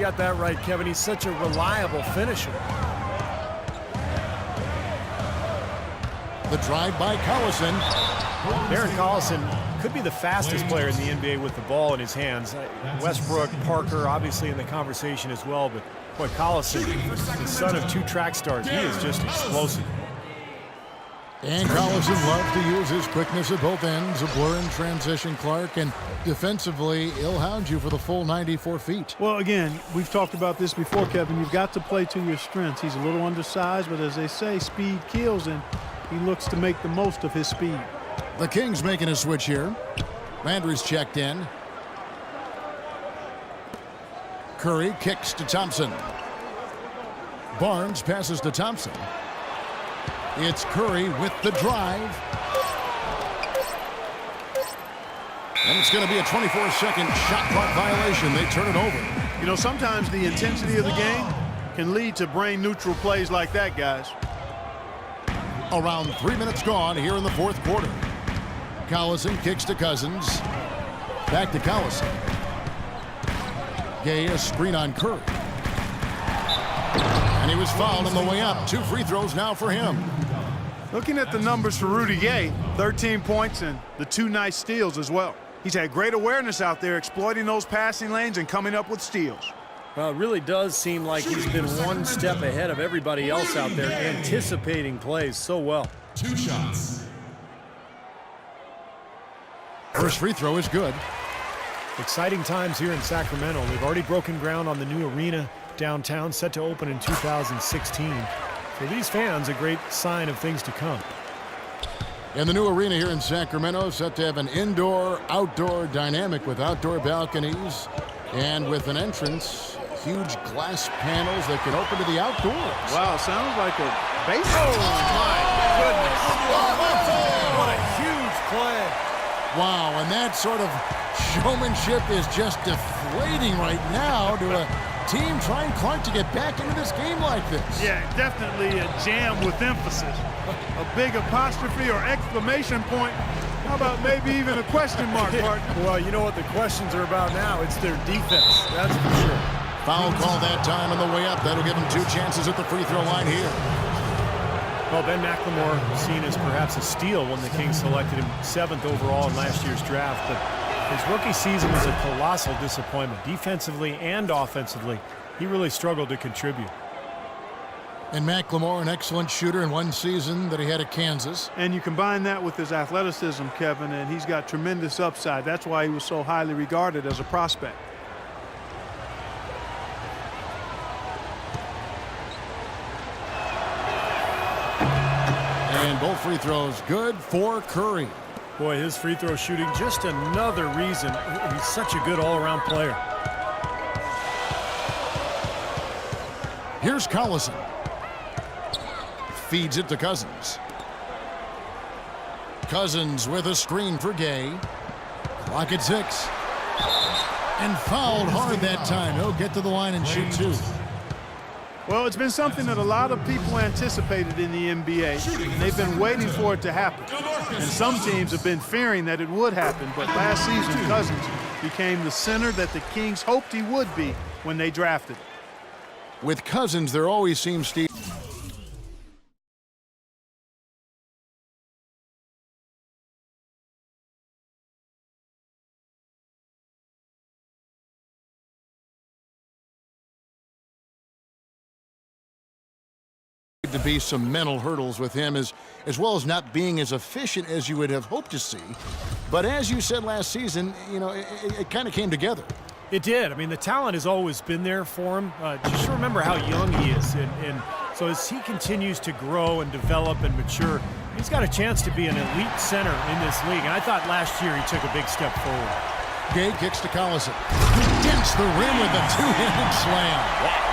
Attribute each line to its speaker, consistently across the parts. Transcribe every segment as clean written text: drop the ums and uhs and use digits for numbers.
Speaker 1: got that right, Kevin. He's such a reliable finisher.
Speaker 2: The drive by Collison.
Speaker 1: Darren Collison could be the fastest player in the NBA with the ball in his hands. Westbrook, Parker, obviously in the conversation as well, but boy, Collison, the son of 2 track stars, he is just explosive.
Speaker 2: And Collison loves to use his quickness at both ends, a blur in transition, Clark, and defensively, he'll hound you for the full 94 feet.
Speaker 3: Well, again, we've talked about this before, Kevin. You've got to play to your strengths. He's a little undersized, but as they say, speed kills, and he looks to make the most of his speed.
Speaker 2: The Kings making a switch here. Landry's checked in. Curry kicks to Thompson. Barnes passes to Thompson. It's Curry with the drive. And it's going to be a 24-second shot clock violation. They turn it over.
Speaker 3: You know, sometimes the intensity of the game can lead to brain-neutral plays like that, guys.
Speaker 2: Around 3 minutes gone here in the fourth quarter. Collison kicks to Cousins. Back to Collison. Gay, a screen on Curry. And he was fouled on the way up. 2 free throws now for him.
Speaker 3: Looking at the numbers for Rudy Gay, 13 points and the 2 nice steals as well. He's had great awareness out there, exploiting those passing lanes and coming up with steals.
Speaker 1: Well, it really does seem like he's been one step ahead of everybody else out there, anticipating plays so well.
Speaker 4: 2 shots.
Speaker 2: First free throw is good.
Speaker 1: Exciting times here in Sacramento. They've already broken ground on the new arena downtown, set to open in 2016. For these fans, a great sign of things to come.
Speaker 2: And the new arena here in Sacramento set to have an indoor-outdoor dynamic with outdoor balconies and with an entrance, huge glass panels that can open to the outdoors.
Speaker 3: Wow, sounds like a baseball.
Speaker 1: Oh, my goodness. What a huge play.
Speaker 2: Wow, and that sort of showmanship is just deflating right now to a team trying, Clark, to get back into this game like this.
Speaker 3: Yeah, definitely a jam with emphasis. A big apostrophe or exclamation point. How about maybe even a question mark, partner?
Speaker 1: Well, you know what the questions are about now. It's their defense, that's for sure.
Speaker 2: Foul call that time on the way up. That'll give him 2 chances at the free throw line here.
Speaker 1: Well, Ben McLemore seen as perhaps a steal when the Kings selected him 7th overall in last year's draft, but his rookie season was a colossal disappointment. Defensively and offensively, he really struggled to contribute.
Speaker 2: And McLemore, an excellent shooter in one season that he had at Kansas.
Speaker 3: And you combine that with his athleticism, Kevin, and he's got tremendous upside. That's why he was so highly regarded as a prospect.
Speaker 2: And both free throws good for Curry.
Speaker 1: Boy, his free throw shooting, just another reason he's such a good all-around player.
Speaker 2: Here's Collison. Feeds it to Cousins. Cousins with a screen for Gay. Clock at 6. And fouled hard that time. He'll get to the line and shoot 2.
Speaker 3: Well, it's been something that a lot of people anticipated in the NBA, and they've been waiting for it to happen. And some teams have been fearing that it would happen, but last season, Cousins became the center that the Kings hoped he would be when they drafted him.
Speaker 2: With Cousins, there always seems to be some mental hurdles with him, as well as not being as efficient as you would have hoped to see. But as you said last season, you know, it kind of came together.
Speaker 1: It did. I mean, the talent has always been there for him. Just remember how young he is. And so as he continues to grow and develop and mature, he's got a chance to be an elite center in this league. And I thought last year he took a big step forward.
Speaker 2: Gay kicks to Collison. He dents the rim with a 2-handed slam.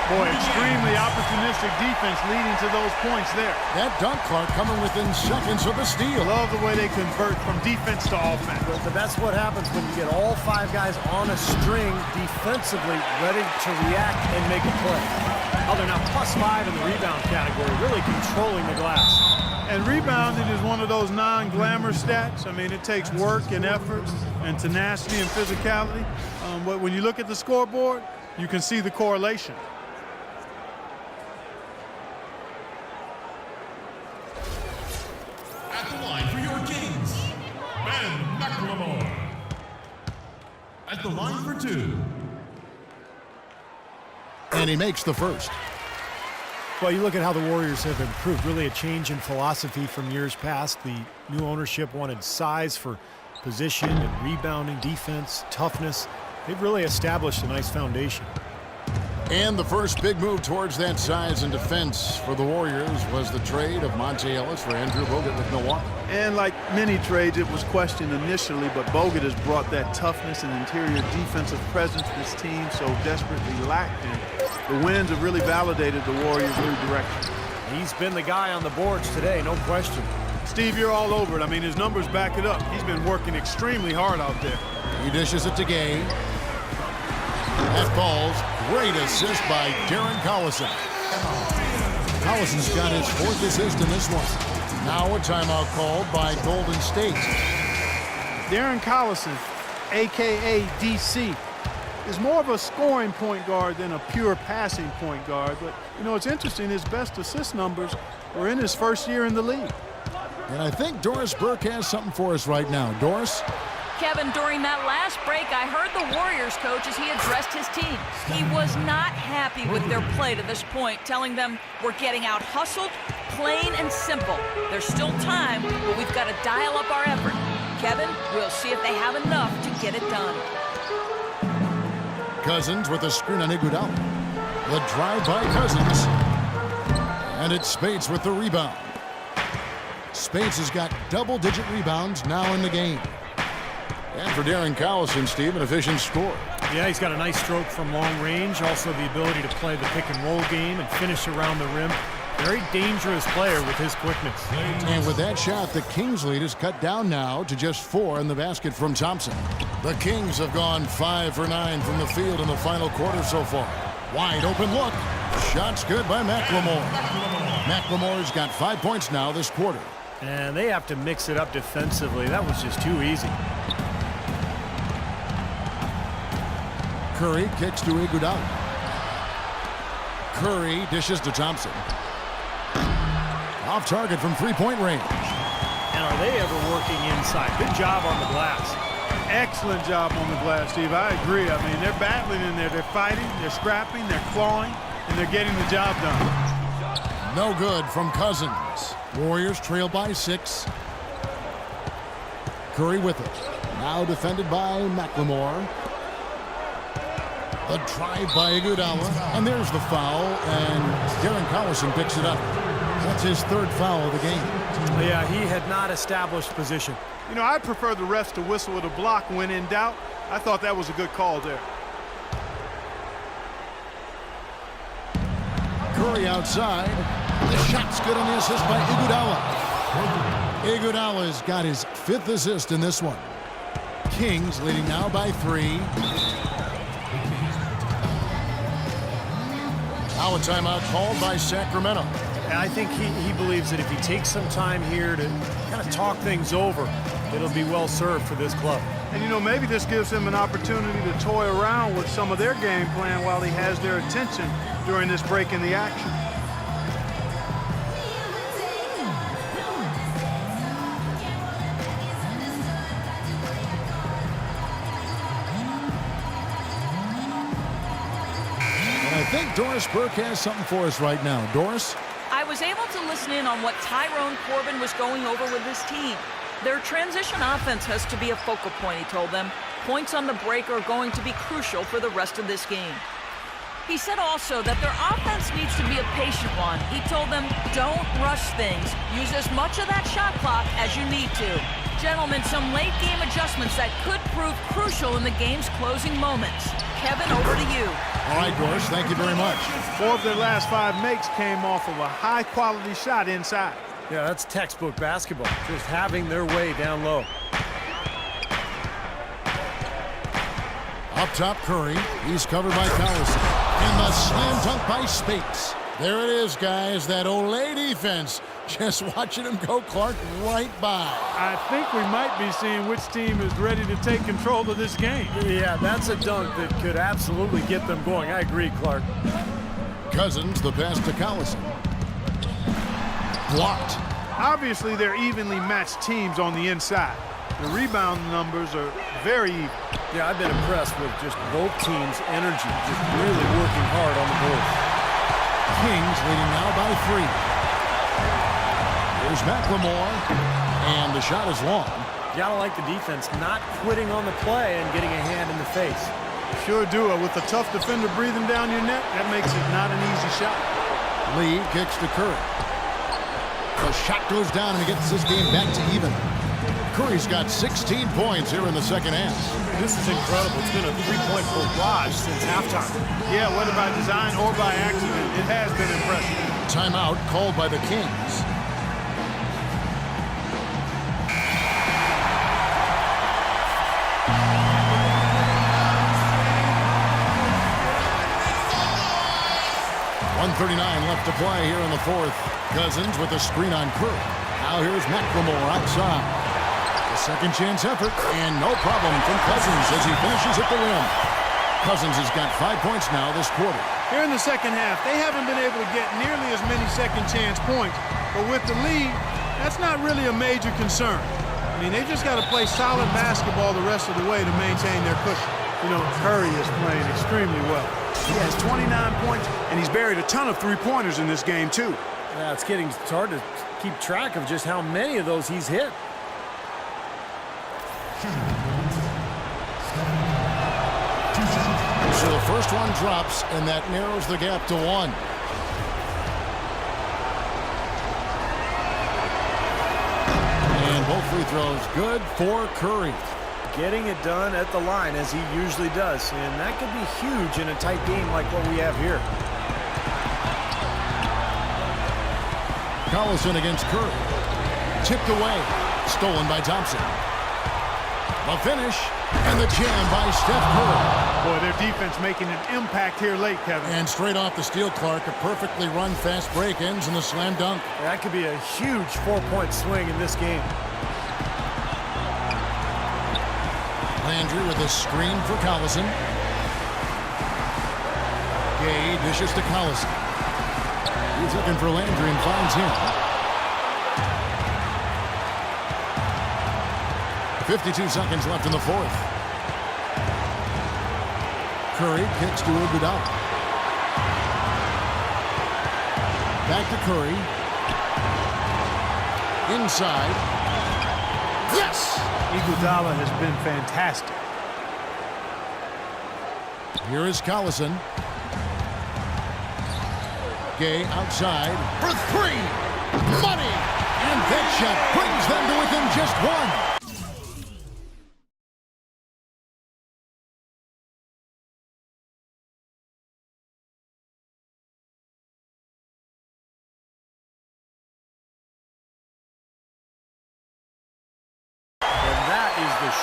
Speaker 3: Boy, extremely opportunistic defense leading to those points there.
Speaker 2: That dunk, Clark, coming within seconds of a steal.
Speaker 3: Love the way they convert from defense to offense.
Speaker 1: But that's what happens when you get all 5 guys on a string defensively ready to react and make a play. Oh, they're now +5 in the rebound category, really controlling the glass.
Speaker 3: And rebounding is one of those non-glamour stats. I mean, it takes work and effort and tenacity and physicality. But when you look at the scoreboard, You can see the correlation.
Speaker 4: At the line for your Kings, Ben McLemore. At the line for 2.
Speaker 2: And he makes the first.
Speaker 1: Well, you look at how the Warriors have improved. Really a change in philosophy from years past. The new ownership wanted size for position and rebounding, defense, toughness. They've really established a nice foundation.
Speaker 2: And the first big move towards that size and defense for the Warriors was the trade of Monte Ellis for Andrew Bogut with Milwaukee.
Speaker 3: And like many trades, it was questioned initially, but Bogut has brought that toughness and interior defensive presence this team so desperately lacked. And the wins have really validated the Warriors' new direction.
Speaker 1: He's been the guy on the boards today, no question.
Speaker 3: Steve, you're all over it. I mean, his numbers back it up. He's been working extremely hard out there.
Speaker 2: He dishes it to Gay. That falls. Great assist by Darren Collison. Collison's got his 4th assist in this one. Now a timeout called by Golden State.
Speaker 3: Darren Collison, a.k.a. DC, is more of a scoring point guard than a pure passing point guard. But, you know, it's interesting, his best assist numbers were in his first year in the league.
Speaker 2: And I think Doris Burke has something for us right now. Doris?
Speaker 5: Kevin, during that last break, I heard the Warriors coach as he addressed his team. He was not happy with their play to this point, telling them we're getting out hustled, plain and simple. There's still time, but we've got to dial up our effort. Kevin, we'll see if they have enough to get it done.
Speaker 2: Cousins with a screen on Iguodala. The drive by Cousins. And it's Speights with the rebound. Speights has got double-digit rebounds now in the game. And for Darren Collison, Steve, an efficient score.
Speaker 1: Yeah, he's got a nice stroke from long range. Also the ability to play the pick-and-roll game and finish around the rim. Very dangerous player with his quickness.
Speaker 2: And with that shot, the Kings' lead is cut down now to just 4 in the basket from Thompson. The Kings have gone 5 for 9 from the field in the final quarter so far. Wide open look. Shot's good by McLemore. McLemore's got 5 points now this quarter.
Speaker 1: And they have to mix it up defensively. That was just too easy.
Speaker 2: Curry kicks to Iguodala. Curry dishes to Thompson. Off target from 3-point range.
Speaker 1: And are they ever working inside? Good job on the glass.
Speaker 3: Excellent job on the glass, Steve. I agree. I mean, they're battling in there. They're fighting, they're scrapping, they're clawing, and they're getting the job done.
Speaker 2: No good from Cousins. Warriors trail by 6. Curry with it. Now defended by McLemore. The drive by Iguodala. And there's the foul, and Darren Collison picks it up. That's his 3rd foul of the game.
Speaker 1: Yeah, he had not established position.
Speaker 3: You know, I'd prefer the refs to whistle with a block when in doubt. I thought that was a good call there.
Speaker 2: Curry outside. The shot's good on the assist by Iguodala. Iguodala's got his 5th assist in this one. Kings leading now by 3. Now a timeout called by Sacramento.
Speaker 1: And I think he believes that if he takes some time here to kind of talk things over, it'll be well served for this club.
Speaker 3: And, you know, maybe this gives him an opportunity to toy around with some of their game plan while he has their attention during this break in the action.
Speaker 2: I think Doris Burke has something for us right now. Doris?
Speaker 5: I was able to listen in on what Tyrone Corbin was going over with his team. Their transition offense has to be a focal point, he told them. Points on the break are going to be crucial for the rest of this game. He said also that their offense needs to be a patient one. He told them, don't rush things. Use as much of that shot clock as you need to. Gentlemen, some late game adjustments that could prove crucial in the game's closing moments. Kevin, over to you.
Speaker 2: All right, Doris, thank you very much.
Speaker 3: 4 of their last 5 makes came off of a high-quality shot inside.
Speaker 1: Yeah, that's textbook basketball. Just having their way down low.
Speaker 2: Up top, Curry. He's covered by Collison. And the slam dunk by Speights. There it is, guys. That Olay defense. Just watching him go, Clark, right by.
Speaker 3: I think we might be seeing which team is ready to take control of this game.
Speaker 1: Yeah, that's a dunk that could absolutely get them going. I agree, Clark.
Speaker 2: Cousins, the pass to Collison. Blocked.
Speaker 3: Obviously, they're evenly matched teams on the inside. The rebound numbers are very even.
Speaker 1: Yeah, I've been impressed with just both teams' energy, just really working hard on the board.
Speaker 2: Kings leading now by 3. There's McLemore, and the shot is long.
Speaker 1: You gotta like the defense not quitting on the play and getting a hand in the face.
Speaker 3: Sure do. With a tough defender breathing down your neck, that makes it not an easy shot.
Speaker 2: Lee kicks to Curry. The shot goes down, and he gets this game back to even. Curry's got 16 points here in the second half.
Speaker 1: This is incredible. It's been a three-point barrage since halftime.
Speaker 3: Yeah, whether by design or by accident, it has been impressive.
Speaker 2: Timeout called by the Kings. .139 left to play here in the fourth. Cousins with a screen on Curry. Now here's McLemore outside. A second chance effort, and no problem from Cousins as he finishes at the rim. Cousins has got 5 points now this quarter.
Speaker 3: Here in the second half, they haven't been able to get nearly as many second chance points. But with the lead, that's not really a major concern. I mean, they just got to play solid basketball the rest of the way to maintain their cushion. You know, Curry is playing extremely well. He has 29 points, and he's buried a ton of three-pointers in this game, too.
Speaker 1: Yeah, it's hard to keep track of just how many of those he's hit.
Speaker 2: So the first one drops, and that narrows the gap to 1. And both free throws good for Curry.
Speaker 1: Getting it done at the line as he usually does, and that could be huge in a tight game like what we have here.
Speaker 2: Collison against Curry. Tipped away. Stolen by Thompson. The finish, and the jam by Steph Curry.
Speaker 3: Boy, their defense making an impact here late, Kevin.
Speaker 2: And straight off the steal, Clark, a perfectly run fast break ends in the slam dunk.
Speaker 1: That could be a huge 4-point swing in this game.
Speaker 2: Landry with a screen for Collison. Gay dishes to Collison. He's looking for Landry and finds him. 52 seconds left in the fourth. Curry kicks to Iguodala. Back to Curry. Inside. Yes!
Speaker 3: Iguodala has been fantastic.
Speaker 2: Here is Collison. Gay outside for 3. Money! And that shot brings them to within just 1.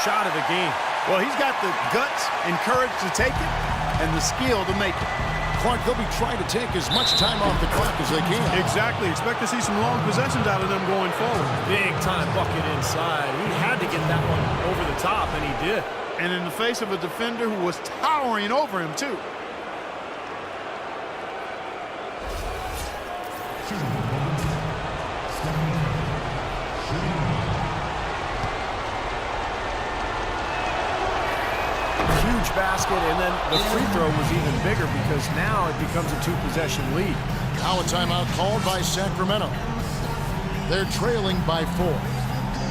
Speaker 1: Shot of the game.
Speaker 3: Well, he's got the guts and courage to take it and the skill to make it.
Speaker 2: Clark, they'll be trying to take as much time off the clock as they can.
Speaker 3: Exactly. Expect to see some long possessions out of them going forward.
Speaker 1: Big time bucket inside. He had to get that one over the top, and he did.
Speaker 3: And in the face of a defender who was towering over him, too.
Speaker 1: Basket, and then the free throw was even bigger because now it becomes a 2-possession lead.
Speaker 2: Now a timeout called by Sacramento. They're trailing by 4.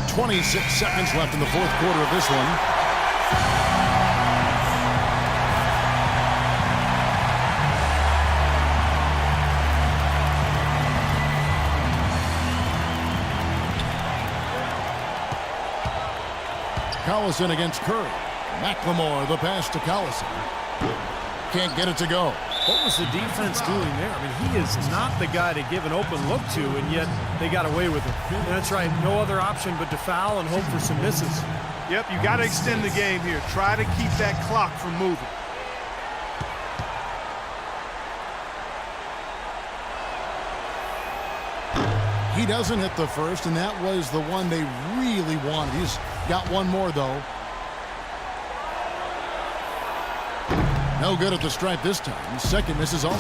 Speaker 2: 26 seconds left in the fourth quarter of this one. Collison against Curry. McLemore, the pass to Collison. Can't get it to go.
Speaker 1: What was the defense doing there? I mean, he is not the guy to give an open look to, and yet they got away with it. That's right. No other option but to foul and hope for some misses.
Speaker 3: Yep, you got to extend the game here. Try to keep that clock from moving.
Speaker 2: He doesn't hit the first, and that was the one they really wanted. He's got one more, though. No good at the stripe this time. Second miss is also